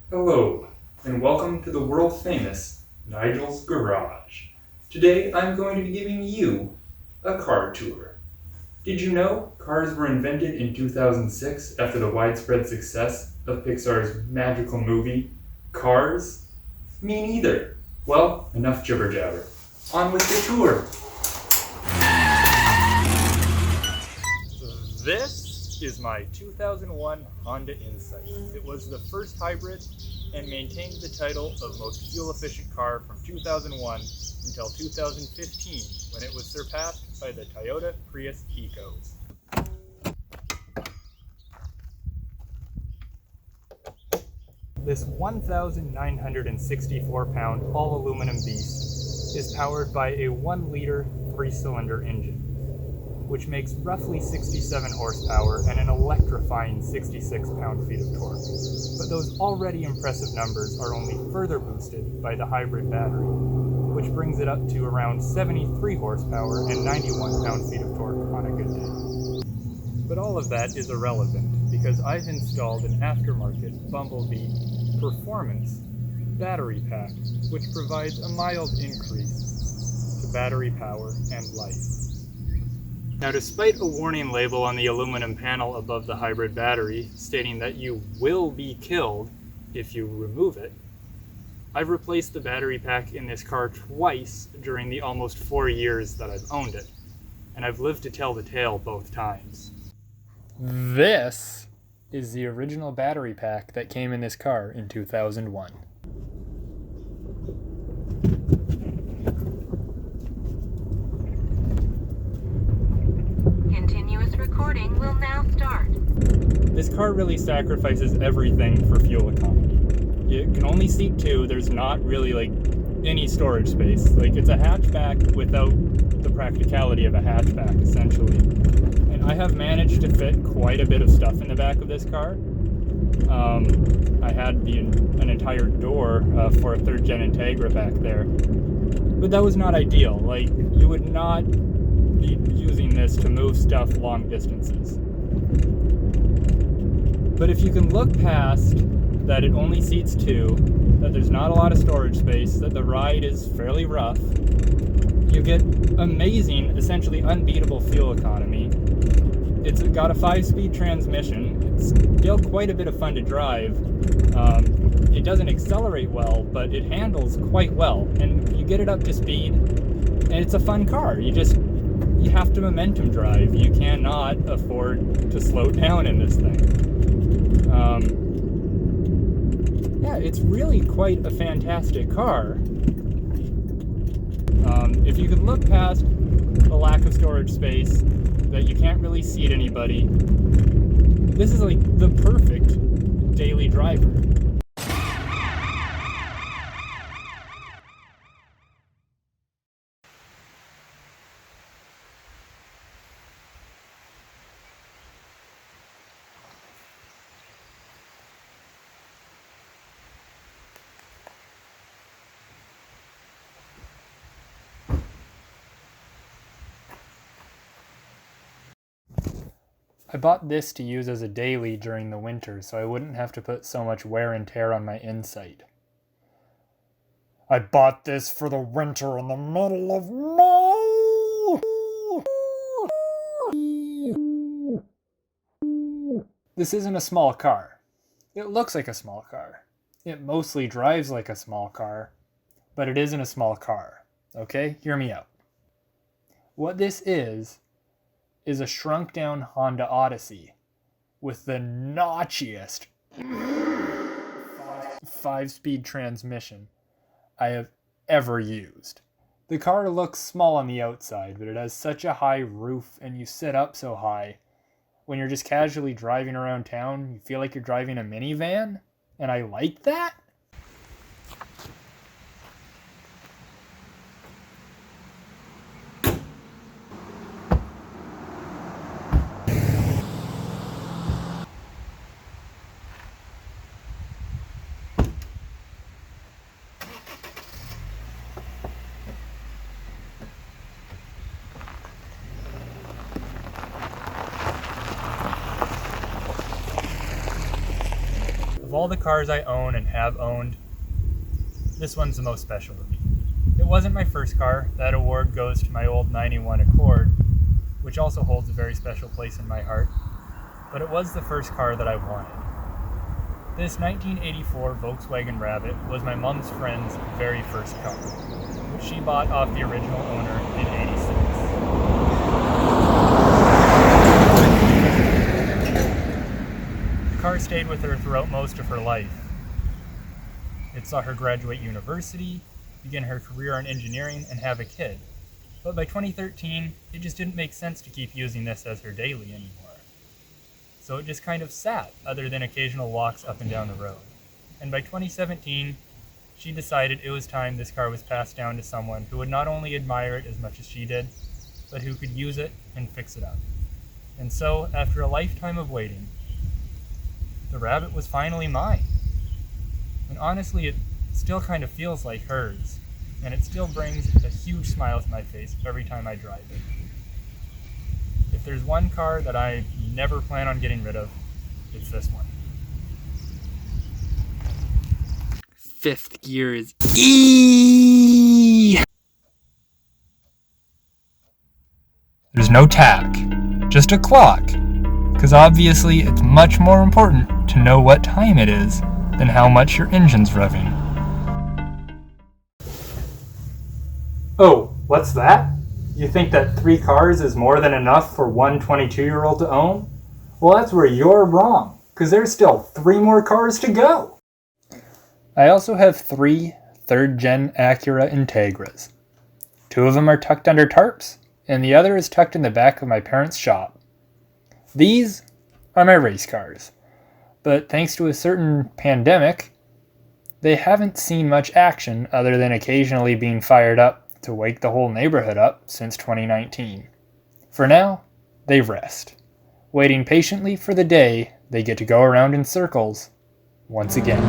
Hello, and welcome to the world-famous Nigel's Garage. Today I'm going to be giving you a car tour. Did you know cars were invented in 2006 after the widespread success of Pixar's magical movie, Cars? Me neither. Well, enough jibber-jabber. On with the tour. This is my 2001 Honda Insight. It was the first hybrid and maintained the title of most fuel-efficient car from 2001 until 2015, when it was surpassed by the Toyota Prius Eco. This 1,964-pound all-aluminum beast is powered by a 1-liter 3-cylinder engine, which makes roughly 67 horsepower and an electrifying 66 pound-feet of torque. But those already impressive numbers are only further boosted by the hybrid battery, which brings it up to around 73 horsepower and 91 pound-feet of torque on a good day. But all of that is irrelevant, because I've installed an aftermarket Bumblebee Performance battery pack, which provides a mild increase to battery power and life. Now, despite a warning label on the aluminum panel above the hybrid battery stating that you will be killed if you remove it, I've replaced the battery pack in this car twice during the almost 4 years that I've owned it, and I've lived to tell the tale both times. This is the original battery pack that came in this car in 2001. Continuous recording will now start. This car really sacrifices everything for fuel economy. You can only seat 2, there's not really any storage space. It's a hatchback without the practicality of a hatchback, essentially. And I have managed to fit quite a bit of stuff in the back of this car. I had an entire door for a 3rd-gen Integra back there. But that was not ideal. You would not be using this to move stuff long distances. But if you can look past that it only seats 2, that there's not a lot of storage space, that the ride is fairly rough, you get amazing, essentially unbeatable fuel economy. It's got a 5-speed transmission. It's still quite a bit of fun to drive. It doesn't accelerate well, but it handles quite well, and you get it up to speed, and it's a fun car. You have to momentum drive. You cannot afford to slow down in this thing. Yeah, it's really quite a fantastic car. If you can look past the lack of storage space, that you can't really seat anybody, this is the perfect daily driver. I bought this to use as a daily during the winter, so I wouldn't have to put so much wear and tear on my Insight. I bought this for the winter in the middle of May. This isn't a small car. It looks like a small car. It mostly drives like a small car, but it isn't a small car. Okay? Hear me out. What this is a shrunk-down Honda Odyssey with the notchiest 5-speed transmission I have ever used. The car looks small on the outside, but it has such a high roof and you sit up so high. When you're just casually driving around town, you feel like you're driving a minivan, and I like that. all the cars I own and have owned, this one's the most special to me. It wasn't my first car. That award goes to my old 91 Accord, which also holds a very special place in my heart, but it was the first car that I wanted. This 1984 Volkswagen Rabbit was my mom's friend's very first car, which she bought off the original owner in '86. The car stayed with her throughout most of her life. It saw her graduate university, begin her career in engineering, and have a kid. But by 2013, it just didn't make sense to keep using this as her daily anymore. So it just kind of sat, other than occasional walks up and down the road. And by 2017, she decided it was time this car was passed down to someone who would not only admire it as much as she did, but who could use it and fix it up. And so, after a lifetime of waiting, the Rabbit was finally mine. And honestly, it still kind of feels like hers, and it still brings a huge smile to my face every time I drive it. If there's one car that I never plan on getting rid of, it's this one. Fifth gear is E! There's no tack, just a clock, because obviously it's much more important to know what time it is than how much your engine's revving. Oh, what's that? You think that 3 cars is more than enough for one 22-year-old to own? Well, that's where you're wrong, because there's still 3 more cars to go. I also have 3 third-gen Acura Integras. 2 of them are tucked under tarps, and the other is tucked in the back of my parents' shop. These are my race cars, but thanks to a certain pandemic, they haven't seen much action other than occasionally being fired up to wake the whole neighborhood up since 2019. For now, they rest, waiting patiently for the day they get to go around in circles once again.